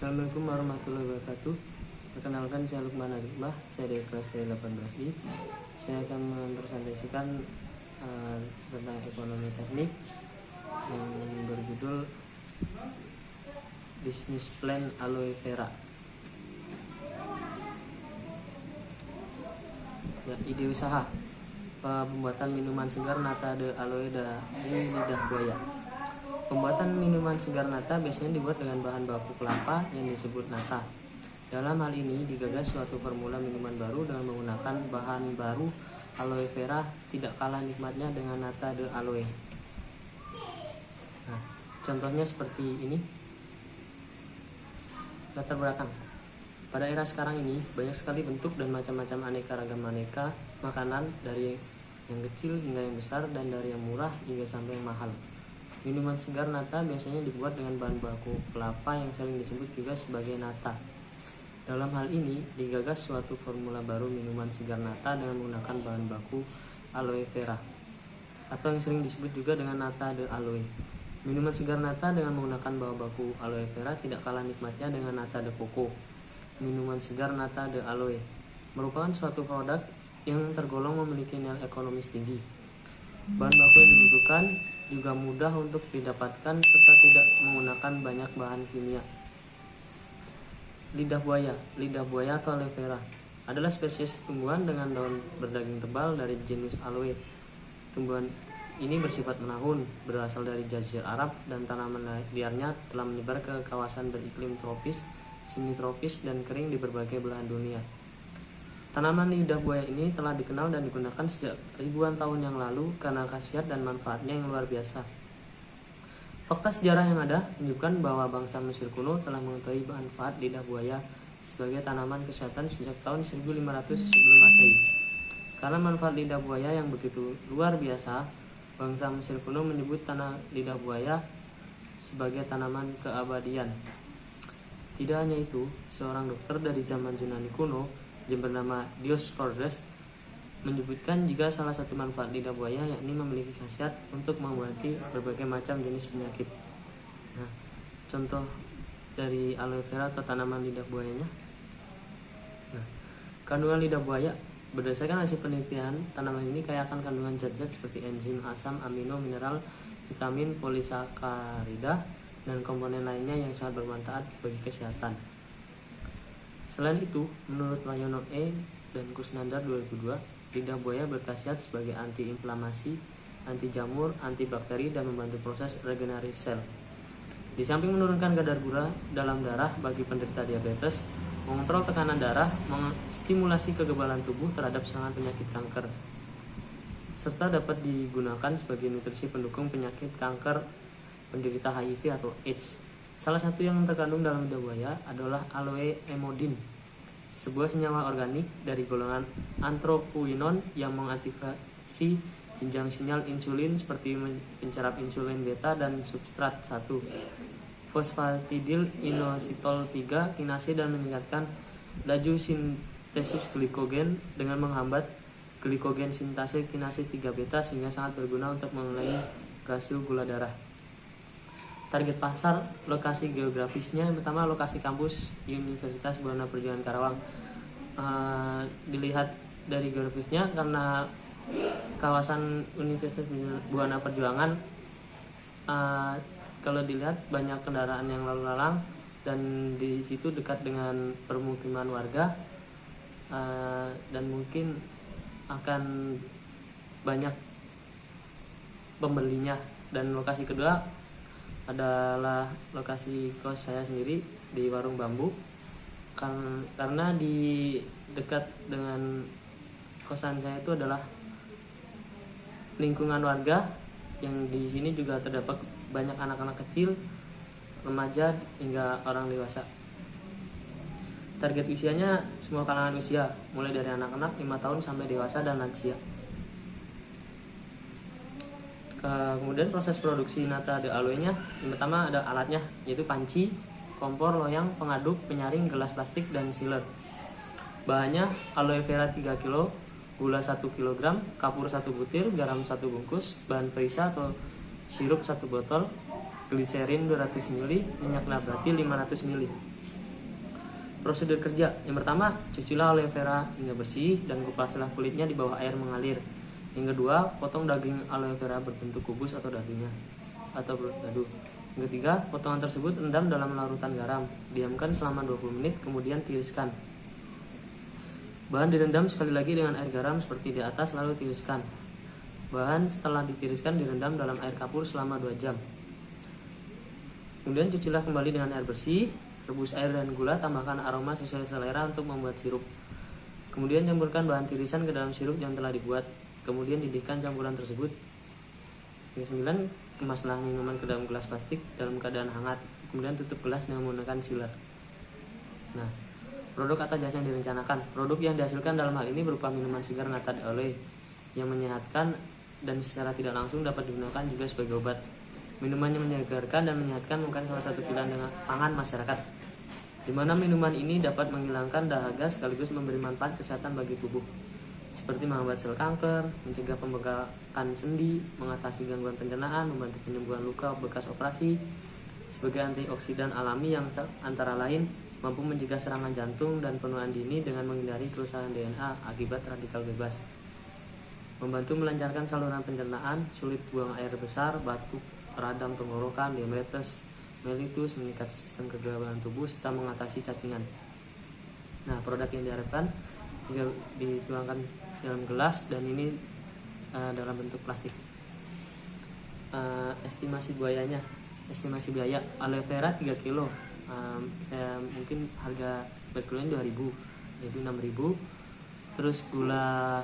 Assalamualaikum warahmatullahi wabarakatuh. Perkenalkan, saya Lukman Arifah, saya dari kelas D18I. Saya akan mempresentasikan tentang ekonomi teknik yang berjudul Business Plan Aloe Vera. Ya, ide usaha pembuatan minuman segar nata de aloe dari lidah buaya. Pembuatan minuman segar nata biasanya dibuat dengan bahan baku kelapa yang disebut nata. Dalam hal ini digagas suatu formula minuman baru dengan menggunakan bahan baru aloe vera, tidak kalah nikmatnya dengan nata de aloe. Nah, contohnya seperti ini. Latar belakang. Pada era sekarang ini banyak sekali bentuk dan macam-macam aneka ragam makanan, dari yang kecil hingga yang besar dan dari yang murah hingga sampai yang mahal. Minuman segar nata biasanya dibuat dengan bahan baku kelapa yang sering disebut juga sebagai nata. Dalam hal ini digagas suatu formula baru minuman segar nata dengan menggunakan bahan baku aloe vera, atau yang sering disebut juga dengan nata de aloe. Minuman segar nata dengan menggunakan bahan baku aloe vera tidak kalah nikmatnya dengan nata de coco. Minuman segar nata de aloe merupakan suatu produk yang tergolong memiliki nilai ekonomis tinggi. Bahan baku yang dibutuhkan juga mudah untuk didapatkan serta tidak menggunakan banyak bahan kimia. Lidah buaya atau aloe vera adalah spesies tumbuhan dengan daun berdaging tebal dari genus aloe. Tumbuhan ini bersifat menahun, berasal dari Jazirah Arab, dan tanaman liarnya telah menyebar ke kawasan beriklim tropis, semi-tropis, dan kering di berbagai belahan dunia. Tanaman lidah buaya ini telah dikenal dan digunakan sejak ribuan tahun yang lalu karena khasiat dan manfaatnya yang luar biasa. Fakta sejarah yang ada menunjukkan bahwa bangsa Mesir kuno telah mengetahui manfaat lidah buaya sebagai tanaman kesehatan sejak tahun 1500 sebelum Masehi. Karena manfaat lidah buaya yang begitu luar biasa, bangsa Mesir kuno menyebut lidah buaya sebagai tanaman keabadian. Tidak hanya itu, seorang dokter dari zaman Yunani kuno yang bernama Dioscorides menyebutkan jika salah satu manfaat lidah buaya yakni memiliki khasiat untuk mengobati berbagai macam jenis penyakit. Nah, contoh dari aloe vera atau tanaman lidah buayanya. Nah, kandungan lidah buaya berdasarkan hasil penelitian, tanaman ini kaya akan kandungan zat-zat seperti enzim, asam, amino, mineral, vitamin, polisakarida, dan komponen lainnya yang sangat bermanfaat bagi kesehatan. Selain itu, menurut Wayono E. dan Kusnandar 2002, lidah buaya berkhasiat sebagai anti-inflamasi, anti jamur, antibakteri, dan membantu proses regenerasi sel. Di samping menurunkan kadar gula dalam darah bagi penderita diabetes, mengontrol tekanan darah, menstimulasi kekebalan tubuh terhadap serangan penyakit kanker, serta dapat digunakan sebagai nutrisi pendukung penyakit kanker penderita HIV atau AIDS. Salah satu yang terkandung dalam lidah buaya adalah aloe emodin, sebuah senyawa organik dari golongan anthraquinone yang mengaktifasi jenjang sinyal insulin seperti pencerap insulin beta dan substrat 1, fosfatidil inositol 3 kinase, dan meningkatkan laju sintesis glikogen dengan menghambat glikogen sintase kinase 3 beta sehingga sangat berguna untuk mengurangi rasio gula darah. Target pasar, lokasi geografisnya, yang pertama lokasi kampus Universitas Buana Perjuangan Karawang. Dilihat dari geografisnya, karena kawasan Universitas Buana Perjuangan kalau dilihat banyak kendaraan yang lalu lalang dan di situ dekat dengan permukiman warga, dan mungkin akan banyak pembelinya. Dan lokasi kedua adalah lokasi kos saya sendiri di Warung Bambu, karena di dekat dengan kosan saya itu adalah lingkungan warga yang di sini juga terdapat banyak anak-anak kecil, remaja hingga orang dewasa. Target usianya semua kalangan usia, mulai dari anak-anak 5 tahun sampai dewasa dan lansia. Kemudian proses produksi nata de aloe-nya, yang pertama ada alatnya, yaitu panci, kompor, loyang, pengaduk, penyaring, gelas plastik, dan sealer. Bahannya aloe vera 3 kg, gula 1 kg, kapur 1 butir, garam 1 bungkus, bahan perisa atau sirup 1 botol, gliserin 200 ml, minyak nabati 500 ml. Prosedur kerja. Yang pertama, cucilah aloe vera hingga bersih dan kupaslah kulitnya di bawah air mengalir. Yang kedua, potong daging aloe vera berbentuk kubus atau dagingnya atau berpadu. Yang ketiga, potongan tersebut rendam dalam larutan garam. Diamkan selama 20 menit, kemudian tiriskan. Bahan direndam sekali lagi dengan air garam seperti di atas, lalu tiriskan. Bahan setelah ditiriskan direndam dalam air kapur selama 2 jam. Kemudian cucilah kembali dengan air bersih. Rebus air dan gula, tambahkan aroma sesuai selera untuk membuat sirup. Kemudian campurkan bahan tirisan ke dalam sirup yang telah dibuat. Kemudian didihkan campuran tersebut. Yang 9, kemaslah minuman ke dalam gelas plastik dalam keadaan hangat. Kemudian tutup gelas dengan menggunakan sealer. Nah, produk atau jasa yang direncanakan. Produk yang dihasilkan dalam hal ini berupa minuman segar nata de aloe yang menyehatkan dan secara tidak langsung dapat digunakan juga sebagai obat. Minuman yang menyegarkan dan menyehatkan bukan salah satu pilihan dengan pangan masyarakat, di mana minuman ini dapat menghilangkan dahaga sekaligus memberi manfaat kesehatan bagi tubuh, seperti menghambat sel kanker, mencegah pembengkakan sendi, mengatasi gangguan pencernaan, membantu penyembuhan luka bekas operasi, sebagai antioksidan alami yang antara lain mampu mencegah serangan jantung dan penuaan dini dengan menghindari kerusakan DNA akibat radikal bebas, membantu melancarkan saluran pencernaan, sulit buang air besar, batuk, radang tenggorokan, diabetes mellitus, meningkatkan sistem kekebalan tubuh, serta mengatasi cacingan. Nah, produk yang diharapkan jika dituangkan dalam gelas dan ini dalam bentuk plastik. Estimasi biaya aloe vera 3 kilo, mungkin harga per kilonya 2.000, jadi 6.000. Terus gula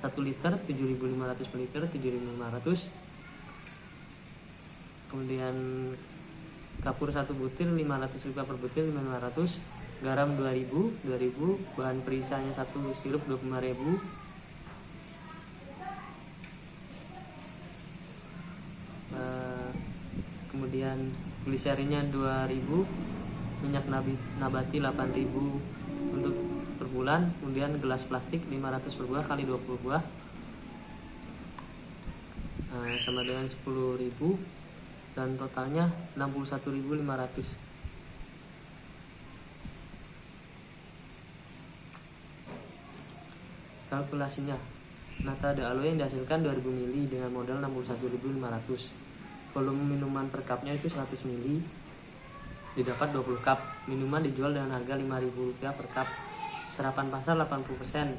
1 liter 7.500 per liter, 7.500. Kemudian kapur 1 butir 500 rupiah per butir, 500. Garam 2000, bahan perisanya 1 sirup 25.000. Kemudian gliserinnya 2000, minyak nabati 8.000 untuk per bulan. Kemudian gelas plastik 500 per buah kali 20 buah, sama dengan 10.000, dan totalnya 61.500. Kalkulasinya, nata de aloe yang dihasilkan 2000 ml dengan modal 61.500. Volume minuman per cupnya itu 100 ml, didapat 20 cup. Minuman dijual dengan harga Rp5.000 per cup. Serapan pasar 80%,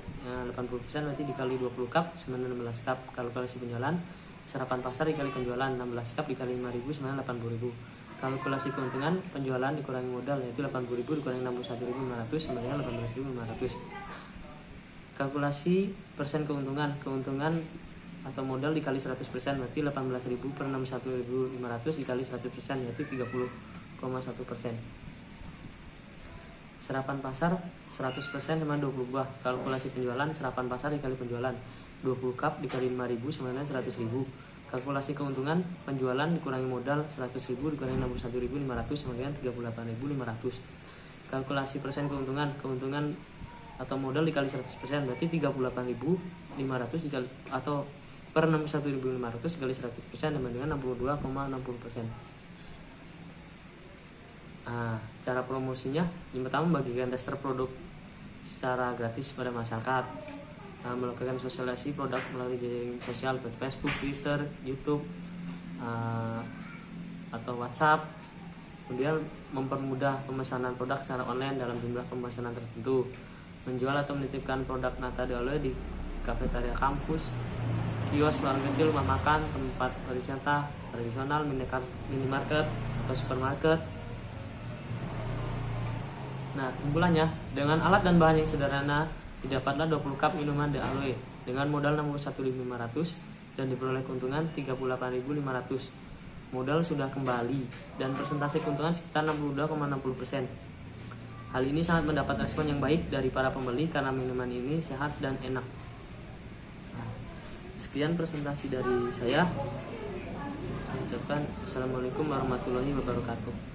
80% nanti dikali 20 cup sama 16 cup. Kalkulasi penjualan, serapan pasar dikali penjualan 16 cup dikali 5.000 sama 80.000. Kalkulasi keuntungan, penjualan dikurangi modal yaitu 80.000 dikurangi 61.500 sama dengan 18.500. Kalkulasi persen keuntungan atau modal dikali 100% berarti 18.000 per 61.500 dikali 100% yaitu 30,1%. Serapan pasar 100% sama 20 buah. Kalkulasi penjualan, serapan pasar dikali penjualan 20 cup dikali 5.000 sama dengan 100.000. Kalkulasi keuntungan, penjualan dikurangi modal 100.000 dikurangi 61.500 sama dengan 38.500. Kalkulasi persen keuntungan atau modal dikali 100% berarti 38.500 dikali atau per 61.500 dikali 100% sama dengan 62,60%. Cara promosinya, yang pertama membagikan tester produk secara gratis pada masyarakat, melakukan sosialisasi produk melalui jaring sosial seperti Facebook, Twitter, YouTube, atau WhatsApp. Kemudian mempermudah pemesanan produk secara online dalam jumlah pemesanan tertentu, menjual atau menitipkan produk nata de aloe di kafetaria kampus, kios, warung kecil, rumah makan, tempat wisata tradisional, minimarket atau supermarket. Nah, kesimpulannya, dengan alat dan bahan yang sederhana didapatlah 20 cup minuman de aloe dengan modal 61.500 dan diperoleh keuntungan 38.500. Modal sudah kembali dan persentase keuntungan sekitar 62,60%. Hal ini sangat mendapat respon yang baik dari para pembeli karena minuman ini sehat dan enak. Sekian presentasi dari saya. Saya ucapkan Assalamualaikum warahmatullahi wabarakatuh.